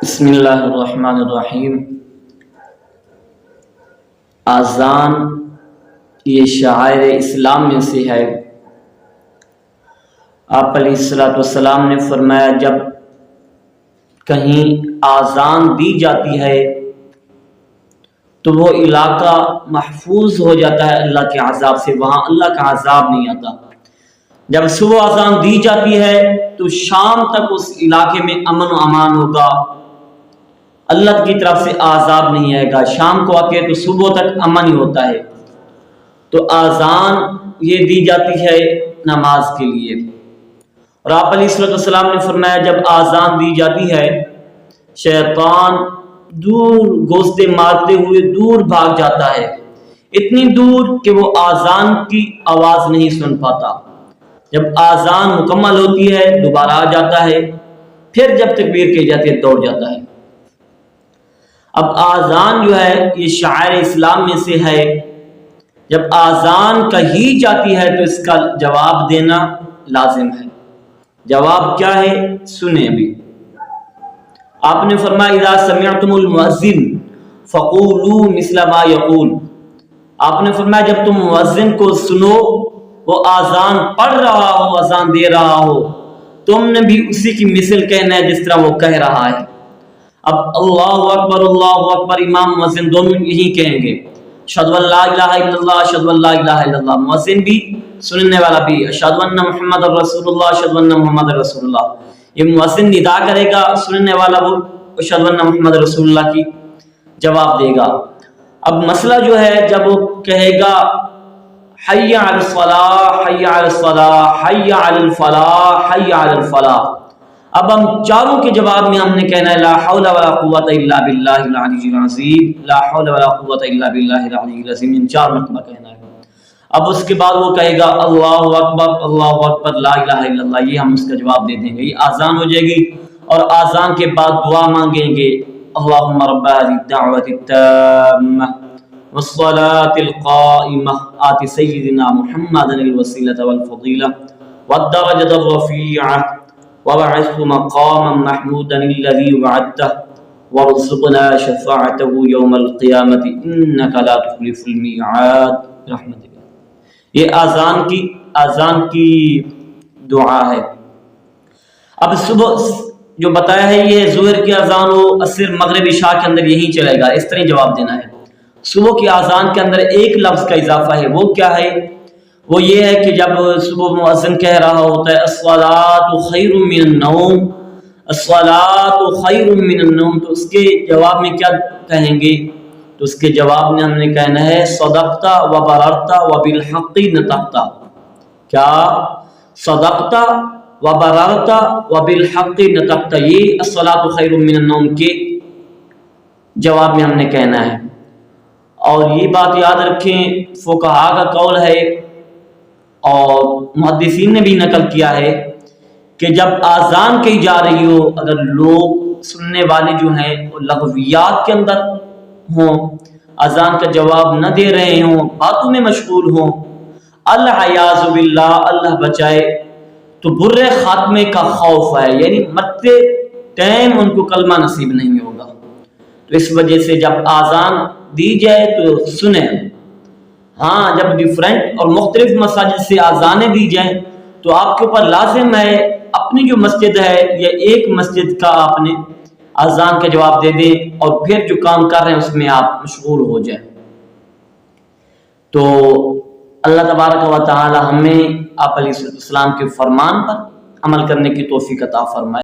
بسم اللہ الرحمن الرحیم۔ آذان یہ شعائر اسلام میں سے ہے۔ آپ علیہ الصلوۃ والسلام نے فرمایا جب کہیں آذان دی جاتی ہے تو وہ علاقہ محفوظ ہو جاتا ہے اللہ کے عذاب سے، وہاں اللہ کا عذاب نہیں آتا۔ جب صبح آذان دی جاتی ہے تو شام تک اس علاقے میں امن و امان ہوگا، اللہ کی طرف سے عذاب نہیں آئے گا۔ شام کو آ کے تو صبح تک امن ہی ہوتا ہے۔ تو آذان یہ دی جاتی ہے نماز کے لیے۔ اور آپ علیہ الصلوۃ والسلام نے فرمایا جب آذان دی جاتی ہے شیطان دور گوشتے مارتے ہوئے دور بھاگ جاتا ہے، اتنی دور کہ وہ آذان کی آواز نہیں سن پاتا۔ جب آذان مکمل ہوتی ہے دوبارہ آ جاتا ہے، پھر جب تکبیر کہی جاتی ہے دوڑ جاتا ہے۔ اب آذان جو ہے یہ شعائر اسلام میں سے ہے۔ جب آذان کہی جاتی ہے تو اس کا جواب دینا لازم ہے۔ جواب کیا ہے سنیں ابھی۔ آپ نے فرمایا اذا سمعتم المؤذن فقولوا مثل ما يقول۔ آپ نے فرمایا جب تم مؤذن کو سنو، وہ آذان پڑھ رہا ہو، آذان دے رہا ہو، تم نے بھی اسی کی مثل کہنا ہے جس طرح وہ کہہ رہا ہے۔ اب اللہ اکبر امام مؤذن دونوں یہی کہیں گے، اشہد ان لا الہ الا اللہ اشہد ان لا الہ الا اللہ، مؤذن بھی سننے والا بھی اشہد ان محمد رسول اللہ اشہد ان محمد رسول اللہ۔ یہ مؤذن ندا کرے گا، سننے والا وہ اشہد ان محمد رسول اللہ کی جواب دے گا۔ اب مسئلہ جو ہے جب وہ کہے گا حی علی الصلاۃ حی علی الصلاۃ حی علی الفلاح حی علی الفلاح، اب ہم چاروں کے جواب میں ہم نے کہنا ہے لا حول ولا قوت الا باللہ العلی العظیم، لا حول ولا قوت الا باللہ العلی العظیم، ان چار مرتبہ کہنا ہے۔ اب اس کے بعد وہ کہے گا اللہ اکبر لا الہ الا اللہ، یہ ہم اس کا جواب دے دیں گے۔ یہ آذان ہو جائے گی اور آذان کے بعد دعا مانگیں گے، اللہم رب هذه الدعوة التامة والصلاة القائمة آت سیدنا محمد الوسیلة والفضیلة والدرجة الرفیعة وابعثه مقاما محمودا الذي وعدته وارزقنا شفاعته يوم القيامة انك لا تخلف الميعاد برحمتك۔ یہ آذان کی دعا ہے۔ اب صبح جو بتایا ہے یہ ظہر کی اذان ہو، عصر مغرب عشاء کے اندر یہی چلے گا، اس طرح جواب دینا ہے۔ صبح کی اذان کے اندر ایک لفظ کا اضافہ ہے، وہ کیا ہے؟ وہ یہ ہے کہ جب صبح مؤذن کہہ رہا ہوتا ہے الصلاۃ خیر من النوم، الصلاۃ خیر من النوم، تو اس کے جواب میں کیا کہیں گے؟ تو اس کے جواب میں ہم نے کہنا ہے صدقت و بررت و بالحق نطقت۔ کیا؟ صدقت و بررت و بالحق نطقت، یہ الصلاۃ خیر من النوم کے جواب میں ہم نے کہنا ہے۔ اور یہ بات یاد رکھیں فقہا کا قول ہے اور محدثین نے بھی نقل کیا ہے کہ جب آذان کہی جا رہی ہو، اگر لوگ سننے والے جو ہیں وہ لغویات کے اندر ہوں، اذان کا جواب نہ دے رہے ہوں، باتوں میں مشغول ہوں، العیاذ باللہ اللہ بچائے، تو برے خاتمے کا خوف ہے، یعنی مرتے ٹائم ان کو کلمہ نصیب نہیں ہوگا۔ تو اس وجہ سے جب آذان دی جائے تو سنیں۔ ہاں جب ڈیفرنٹ اور مختلف مساجد سے آذانیں دی جائیں تو آپ کے اوپر لازم ہے اپنی جو مسجد ہے یا ایک مسجد کا آپ نے آذان کا جواب دے دیں اور پھر جو کام کر رہے ہیں اس میں آپ مشغول ہو جائیں۔ تو اللہ تبارک و تعالی ہمیں آپ علیہ السلام کے فرمان پر عمل کرنے کی توفیق عطا فرمائے۔